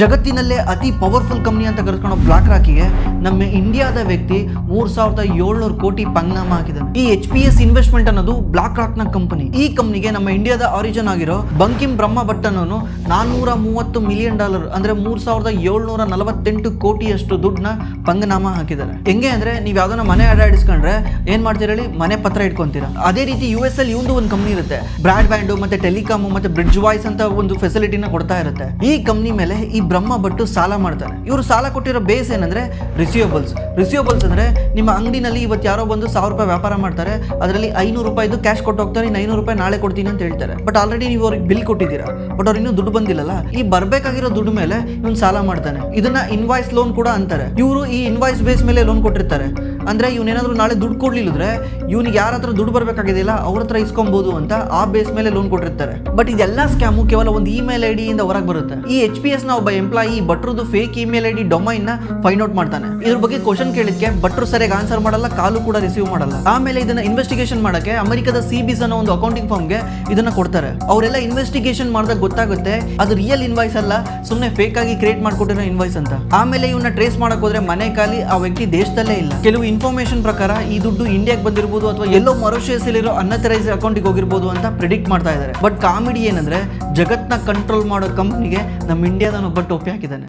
ಜಗತ್ತಿನಲ್ಲೇ ಅತಿ powerful company ಅಂತ ಕರೆಸ್ಕೊಳ್ಳೋ ಬ್ಲಾಕ್ ರಾಕಿಗೆ ನಮ್ಮ ಇಂಡಿಯಾದ ವ್ಯಕ್ತಿ 3700 ಕೋಟಿ ಪಂಗ್ನಾಮ ಹಾಕಿದ್ದಾನೆ. ಈ HPS ಇನ್ವೆಸ್ಟ್ಮೆಂಟ್ ಅನ್ನೋದು ಬ್ಲಾಕ್ ರಾಕ್ ನ ಕಂಪನಿ. ಈ ಕಂಪನಿಗೆ ನಮ್ಮ ಇಂಡಿಯಾದ ಆರಿಜಿನ್ ಆಗಿರೋ ಬಂಕಿಂ ಬ್ರಹ್ಮ ಭಟ್ ಅನ್ನೋನು $430 ಮಿಲಿಯನ್ ಅಂದ್ರೆ 3748 ಕೋಟಿಯಷ್ಟು ದುಡ್ಡನ್ನ ಪಂಗನಾಮ ಹಾಕಿದ್ದಾರೆ. ಹೆಂಗೆ ಅಂದ್ರೆ ನೀವು ಯಾವ್ದನ್ನ ಮನೆ ಅಡ್ಡಿಸ್ಕೊಂಡ್ರೆ ಏನ್ ಮಾಡ್ತೀರ ಹೇಳಿ, ಮನೆ ಪತ್ರ ಇಟ್ಕೊಂತೀರಾ. ಅದೇ ರೀತಿ US ಅಲ್ಲಿ ಇವಂದು ಒಂದು ಕಂಪನಿ ಇರುತ್ತೆ, ಬ್ರಾಡ್ ಬ್ಯಾಂಡ್ ಮತ್ತೆ ಟೆಲಿಕಾಮ್ ಮತ್ತೆ ಬ್ರಿಡ್ಜ್ ವಾಯ್ಸ್ ಅಂತ ಒಂದು ಫೆಸಿಲಿಟಿನ ಕೊಡ್ತಾ ಇರುತ್ತೆ. ಈ ಕಂಪನಿ ಮೇಲೆ ಈ ಬ್ರಹ್ಮ ಭಟ್ಟು ಸಾಲ ಮಾಡ್ತಾರೆ. ಇವರು ಸಾಲ ಕೊಟ್ಟಿರೋ ಬೇಸ್ ಏನಂದ್ರೆ ರಿಸೀವಬಲ್ಸ್ ಅಂದ್ರೆ ನಿಮ್ಮ ಅಂಗಡಿನಲ್ಲಿ ಇವತ್ತು ಯಾರೋ ಬಂದು ₹1000 ವ್ಯಾಪಾರ ಮಾಡ್ತಾರೆ, ಅದರಲ್ಲಿ ₹500 ಕ್ಯಾಶ್ ಕೊಟ್ಟು ಹೋಗ್ತಾರೆ, ₹500 ನಾಳೆ ಕೊಡ್ತೀನಿ ಅಂತ ಹೇಳ್ತಾರೆ. ಬಟ್ ಆಲ್ರೆಡಿ ನೀವು ಅವ್ರಿಗೆ ಬಿಲ್ ಕೊಟ್ಟಿದ್ದೀರಾ, ಬಟ್ ಅವ್ರು ಇನ್ನೂ ದುಡ್ಡು ಬಂದಿಲ್ಲಲ್ಲ. ಈ ಬರ್ಬೇಕಾಗಿರೋ ದುಡ್ಡು ಮೇಲೆ ಇವನು ಸಾಲ ಮಾಡ್ತಾನೆ. ಇದನ್ನ ಇನ್ವಾಯ್ಸ್ ಲೋನ್ ಕೂಡ ಅಂತಾರೆ. ಇವರು ಈ ಇನ್ವಾಯ್ಸ್ ಬೇಸ್ ಮೇಲೆ ಲೋನ್ ಕೊಟ್ಟಿರ್ತಾರೆ. ಅಂದ್ರೆ ಇವನೇನಾದ್ರೂ ನಾಳೆ ದುಡ್ಡು ಕೊಡ್ಲಿಲ್ಲದ್ರೆ ಇವ್ನಿಗೆ ಯಾರ ಹತ್ರ ದುಡ್ಡು ಬರ್ಬೇಕಾಗಿದೆಯಲ್ಲ ಅವ್ರ ಹತ್ರ ಇಸ್ಕೊಬಹುದು ಅಂತ ಆ ಬೇಸ್ ಮೇಲೆ ಲೋನ್ ಕೊಟ್ಟಿರ್ತಾರೆ. ಬಟ್ ಇದೆಲ್ಲ ಸ್ಕ್ಯಾಮು ಕೇವಲ ಒಂದು ಇಮೇಲ್ ಐಡಿ ಇಂದ ಹೊರಗೆ ಬರುತ್ತೆ. ಈ HPS ನ ಒಬ್ಬ ಎಂಪ್ಲಾಯಿ ಭಟ್ರದ್ದು ಫೇಕ್ ಇಮೇಲ್ ಐಡಿ ಡೊಮೈನ್ ನ ಫೈಂಡ್ ಔಟ್ ಮಾಡ್ತಾನೆ. ಇದ್ರ ಬಗ್ಗೆ ಕ್ವಶನ್ ಕೇಳಿದ್ಕೆ ಭಟ್ರು ಸರಿಯಾಗಿ ಆನ್ಸರ್ ಮಾಡಲ್ಲ, ಕಾಲು ಕೂಡ ರಿಸೀವ್ ಮಾಡಲ್ಲ. ಆಮೇಲೆ ಇದನ್ನ ಇನ್ವೆಸ್ಟಿಗೇಷನ್ ಮಾಡಕ್ಕೆ ಅಮೆರಿಕದ CBIS ಅನ್ನೋ ಒಂದು ಅಕೌಂಟಿಂಗ್ ಫರ್ಮ್ಗೆ ಇದನ್ನ ಕೊಡ್ತಾರೆ. ಅವರೆಲ್ಲ ಇನ್ವೆಸ್ಟಿಗೇಷನ್ ಮಾಡಿದಾಗ ಗೊತ್ತಾಗುತ್ತೆ ಅದು ರಿಯಲ್ ಇನ್ವಾಯ್ಸ್ ಅಲ್ಲ, ಸುಮ್ಮನೆ ಫೇಕ್ ಆಗಿ ಕ್ರಿಯೇಟ್ ಮಾಡ್ಕೊಟ್ಟಿರೋ ಇನ್ವಾಯ್ಸ್ ಅಂತ. ಆಮೇಲೆ ಇವನ್ನ ಟ್ರೇಸ್ ಮಾಡಕ್ ಹೋದ್ರೆ ಮನೆ ಖಾಲಿ, ಆ ವ್ಯಕ್ತಿ ದೇಶದಲ್ಲೇ ಇಲ್ಲ. ಕೆಲವು ಇನ್ಫಾರ್ಮೇಶನ್ ಪ್ರಕಾರ ಈ ದುಡ್ಡು ಇಂಡಿಯಾಗೆ ಬಂದಿರಬಹುದು ಅಥವಾ ಎಲ್ಲೋ ಮರುಷಿಯಸ್ ಇರೋ ಅನ್ಅಥರೈಸ್ ಅಕೌಂಟಿಗೆ ಹೋಗಿರ್ಬೋದು ಅಂತ ಪ್ರಿಡಿಕ್ಟ್ ಮಾಡ್ತಾ ಇದ್ದಾರೆ. ಬಟ್ ಕಾಮಿಡಿ ಏನಂದ್ರೆ ಜಗತ್ನ ಕಂಟ್ರೋಲ್ ಮಾಡೋ ಕಂಪ್ನಿಗೆ ನಮ್ಮ ಇಂಡಿಯಾದ ಒಬ್ಬ ಟೋಪಿ ಹಾಕಿದ್ದಾನೆ.